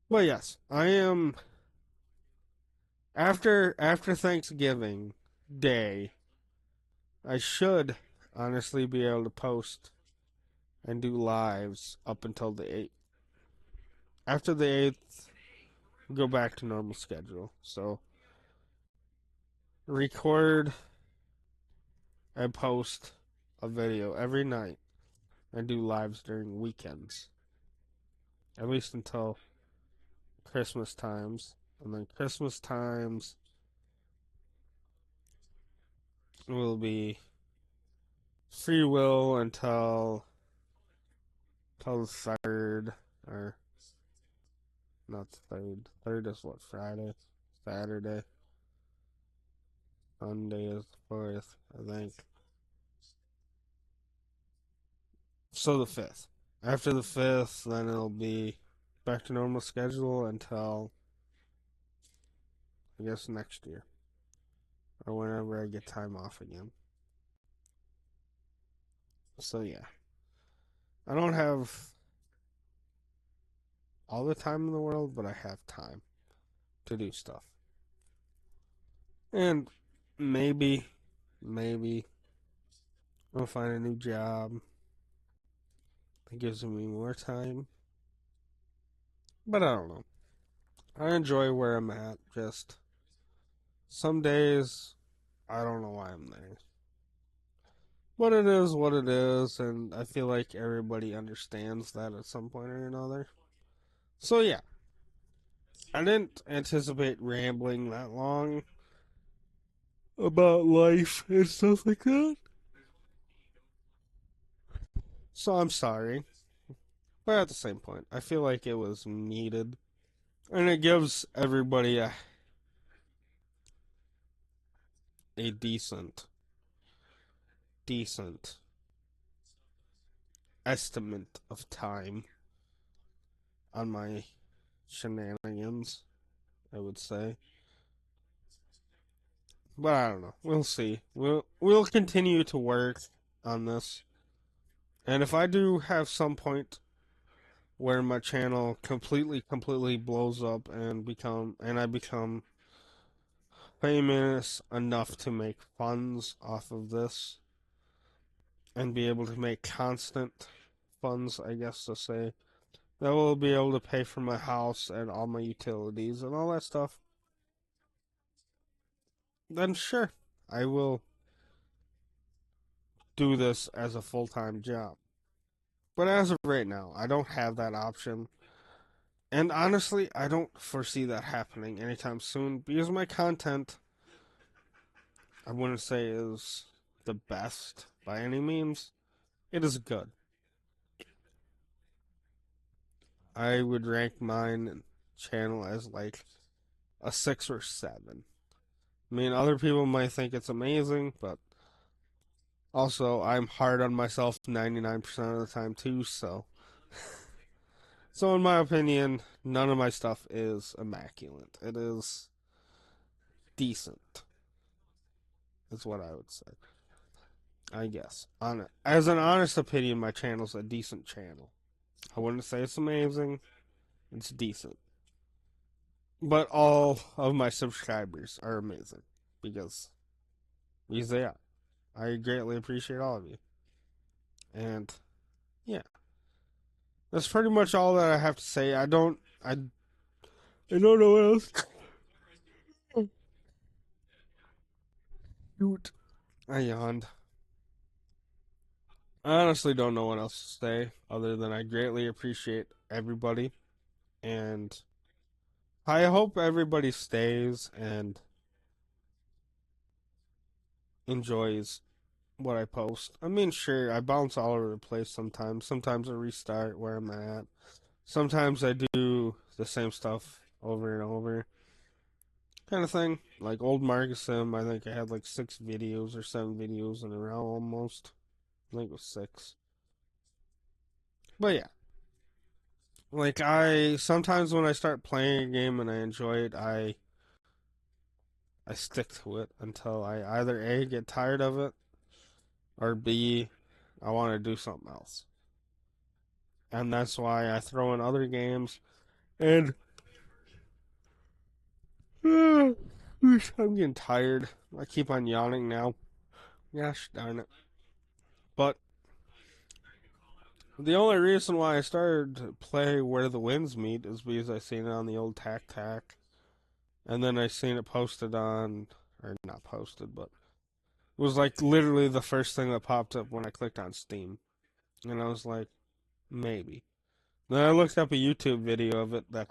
Well, yes, I am after Thanksgiving Day. I should honestly be able to post and do lives up until the 8th. After the 8th, go back to normal schedule. So record and post a video every night and do lives during weekends. At least until Christmas times. And then Christmas times will be free will until the third, or not the third. Third is what, Friday? Saturday. Sunday is the fourth, I think. So the fifth. After the fifth, then it'll be back to normal schedule until I guess next year. Or whenever I get time off again. So yeah. I don't have all the time in the world, but I have time to do stuff. And maybe I'll find a new job that gives me more time. But I don't know. I enjoy where I'm at. Just some days I don't know why I'm there. But it is what it is, and I feel like everybody understands that at some point or another. So yeah, I didn't anticipate rambling that long about life and stuff like that. So I'm sorry. But at the same point, I feel like it was needed. And it gives everybody a decent estimate of time on my shenanigans, I would say. But I don't know. We'll see. We'll continue to work on this. And if I do have some point where my channel completely blows up and I become famous enough to make funds off of this and be able to make constant funds, I guess to say, that will be able to pay for my house and all my utilities and all that stuff, then sure, I will do this as a full-time job. But as of right now, I don't have that option. And honestly, I don't foresee that happening anytime soon because my content, I wouldn't say is the best by any means. It is good. I would rank mine channel as like a 6 or 7. I mean, other people might think it's amazing, but also I'm hard on myself 99% of the time too, so. So, in my opinion, none of my stuff is immaculate. It is decent, is what I would say. I guess. As an honest opinion, my channel's a decent channel. I wouldn't say it's amazing, it's decent. But all of my subscribers are amazing because they are. I greatly appreciate all of you. And yeah. That's pretty much all that I have to say. I don't know what else. Shoot. I yawned. I honestly don't know what else to say other than I greatly appreciate everybody, and I hope everybody stays and enjoys what I post. I mean, sure, I bounce all over the place sometimes. Sometimes I restart where I'm at. Sometimes I do the same stuff over and over, kind of thing. Like old Marcus Sim, I think I had like 6 videos or 7 videos in a row almost. I think it was 6. But yeah, like I sometimes when I start playing a game and I enjoy it, I stick to it until I either A get tired of it or B I want to do something else. And that's why I throw in other games and I'm getting tired. I keep on yawning now. Gosh darn it. But the only reason why I started to play Where the Winds Meet is because I seen it on the old Tac Tac. And then I seen it posted on, or not posted, but it was like literally the first thing that popped up when I clicked on Steam. And I was like, maybe. Then I looked up a YouTube video of it that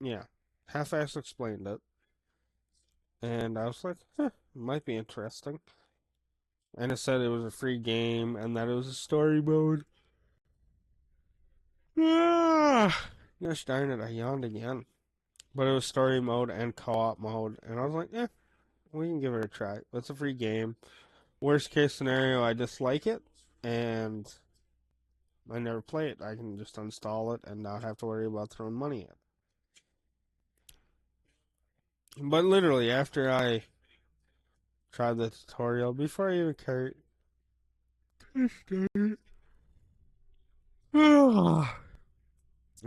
yeah, half-ass explained it. And I was like, might be interesting. And it said it was a free game and that it was a story mode. Ah, gosh darn it, I yawned again. But it was story mode and co-op mode, and I was like, we can give it a try. It's a free game. Worst case scenario, I dislike it, and I never play it. I can just install it and not have to worry about throwing money at it. But literally, after I tried the tutorial, before I even carried,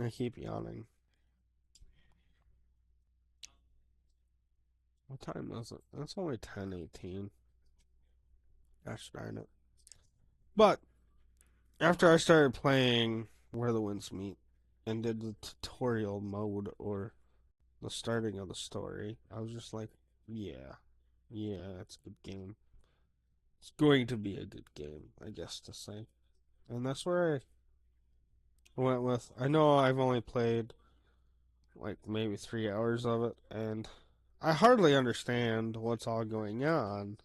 I keep yawning. What time is it? It's only 10:18. Gosh darn it. But after I started playing Where the Winds Meet and did the tutorial mode or the starting of the story, I was just like, yeah, it's a good game. It's going to be a good game, I guess to say. And that's where I went with. I know I've only played like maybe 3 hours of it, and I hardly understand what's all going on,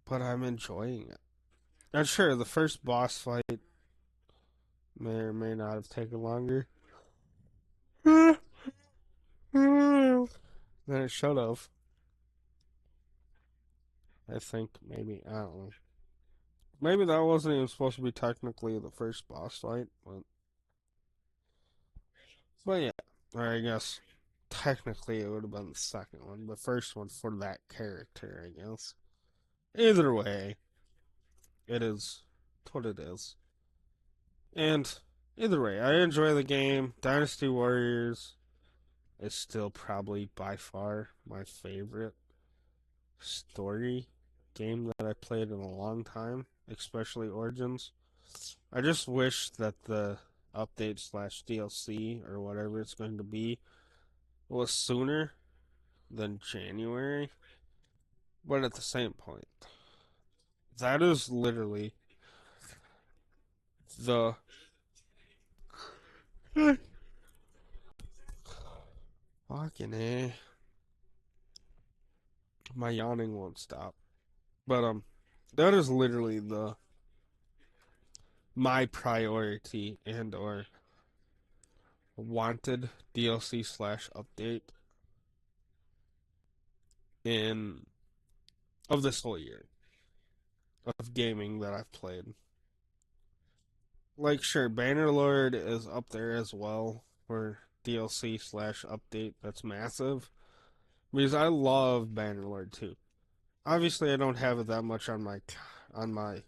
but I'm enjoying it. And sure, the first boss fight may or may not have taken longer than it should have. I think maybe I don't know. Maybe that wasn't even supposed to be technically the first boss fight, but yeah. Or I guess technically it would have been the second one, the first one for that character, I guess. Either way, it is what it is. And either way, I enjoy the game. Dynasty Warriors is still probably by far my favorite story game that I played in a long time, especially Origins. I just wish that the update slash DLC or whatever it's going to be was sooner than January. But at the same point, that is literally the fucking a. My yawning won't stop. But that is literally the my priority and or wanted DLC slash update in of this whole year of gaming that I've played. Like sure, Bannerlord is up there as well for DLC slash update that's massive. Because I love Bannerlord too. Obviously I don't have it that much on my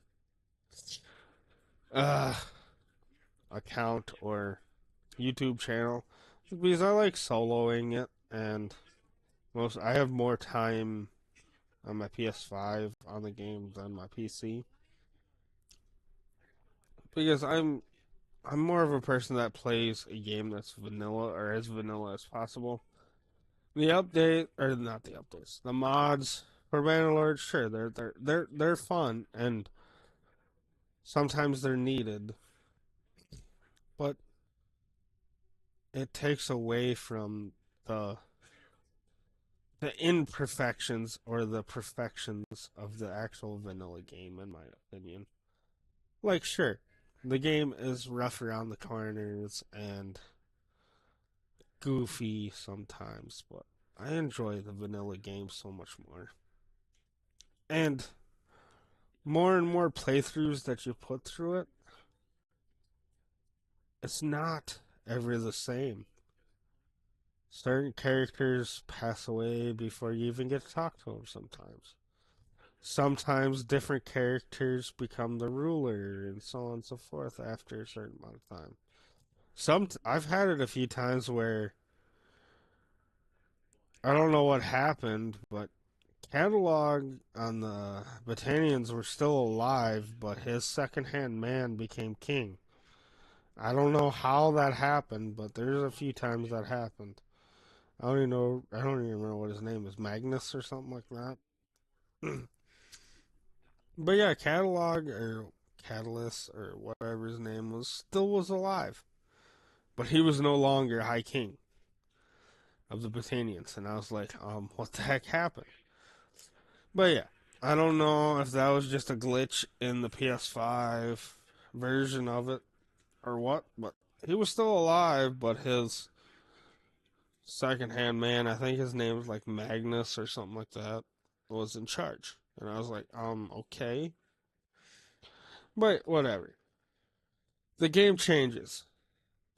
uh account or YouTube channel because I like soloing it and I have more time on my PS5 on the game than my PC because I'm more of a person that plays a game that's vanilla or as vanilla as possible. The update or not the updates, the mods for Bannerlord, sure, they're fun and sometimes they're needed, but it takes away from the the imperfections or the perfections of the actual vanilla game, in my opinion. Like, sure, the game is rough around the corners and goofy sometimes, but I enjoy the vanilla game so much more. And more and more playthroughs that you put through it, it's not ever the same. Certain characters pass away before you even get to talk to them sometimes. Sometimes different characters become the ruler and so on and so forth after a certain amount of time. I've had it a few times where I don't know what happened, but Catalog on the Battanians were still alive, but his second-hand man became king. I don't know how that happened, but there's a few times that happened. I don't even remember what his name is, Magnus or something like that. But yeah, Catalog or Catalyst or whatever his name was still was alive, but he was no longer High King of the Battanians, and I was like, what the heck happened? But yeah, I don't know if that was just a glitch in the PS5 version of it or what, but he was still alive, but his second hand man, I think his name was like Magnus or something like that, was in charge. And I was like, okay. But whatever. The game changes.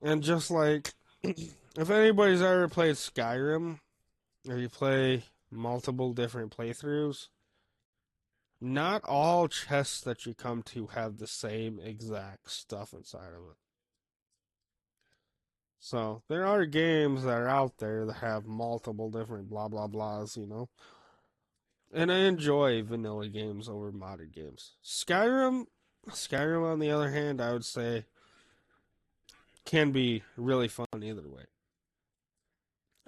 And just like if anybody's ever played Skyrim, or you play multiple different playthroughs, not all chests that you come to have the same exact stuff inside of it. So there are games that are out there that have multiple different blah blah blahs, you know. And I enjoy vanilla games over modern games. Skyrim on the other hand, I would say can be really fun either way.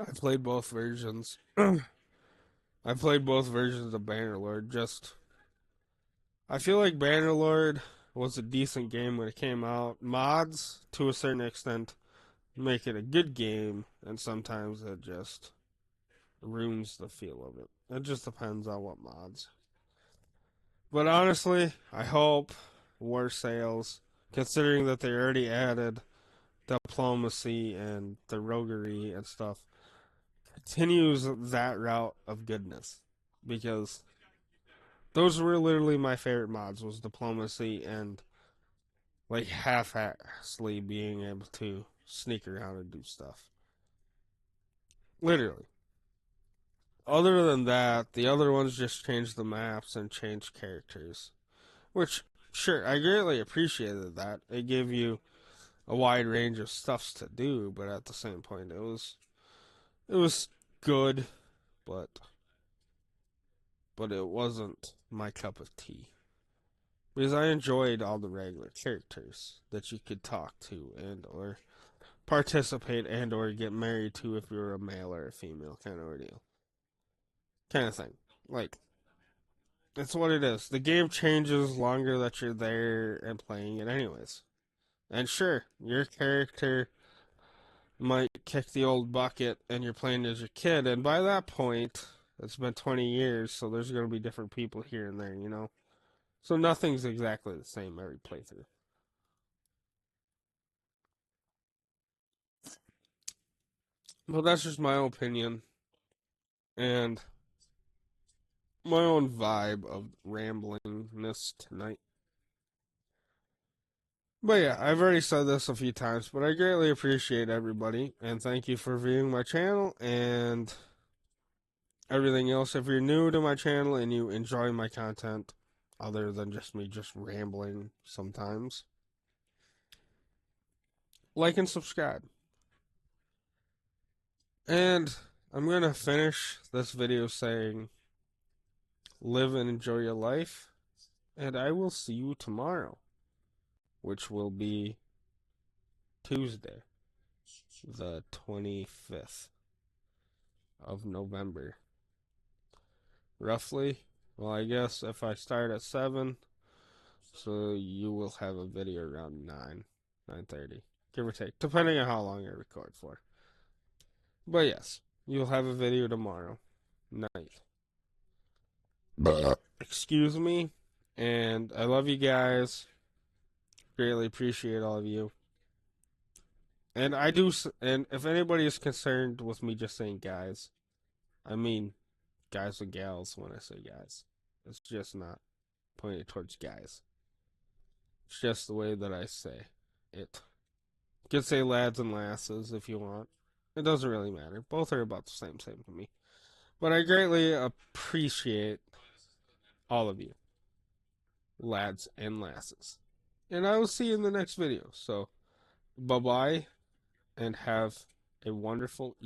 I played both versions. I played both versions of Bannerlord. Just I feel like Bannerlord was a decent game when it came out. Mods, to a certain extent, make it a good game, and sometimes it just ruins the feel of it. It just depends on what mods. But honestly, I hope War Sales, considering that they already added diplomacy and the roguery and stuff, continues that route of goodness. Because those were literally my favorite mods was diplomacy and like half-assly being able to sneak around and do stuff. Literally. Other than that, the other ones just changed the maps and changed characters. Which, sure, I greatly appreciated that. It gave you a wide range of stuffs to do, but at the same point, it was good, but it wasn't my cup of tea because I enjoyed all the regular characters that you could talk to and or participate and or get married to if you're a male or a female kind of ordeal, kind of thing. Like it's what it is. The game changes longer that you're there and playing it, anyways. And sure, your character might kick the old bucket and you're playing as your kid, and by that point, it's been 20 years, so there's going to be different people here and there, you know? So nothing's exactly the same every playthrough. But that's just my opinion and my own vibe of ramblingness tonight. But yeah, I've already said this a few times, but I greatly appreciate everybody and thank you for viewing my channel and everything else. If you're new to my channel and you enjoy my content, other than just me just rambling sometimes, like and subscribe. And I'm going to finish this video saying, live and enjoy your life, and I will see you tomorrow, which will be Tuesday, the 25th of November. Roughly, well, I guess if I start at 7, so you will have a video around 9:30, give or take, depending on how long I record for. But yes, you'll have a video tomorrow night. Excuse me, and I love you guys. Greatly appreciate all of you. And and if anybody is concerned with me just saying guys, I mean guys and gals when I say guys. It's just not pointed towards guys. It's just the way that I say it. You can say lads and lasses if you want. It doesn't really matter. Both are about the same to me. But I greatly appreciate all of you, lads and lasses. And I will see you in the next video. So, bye bye, and have a wonderful evening.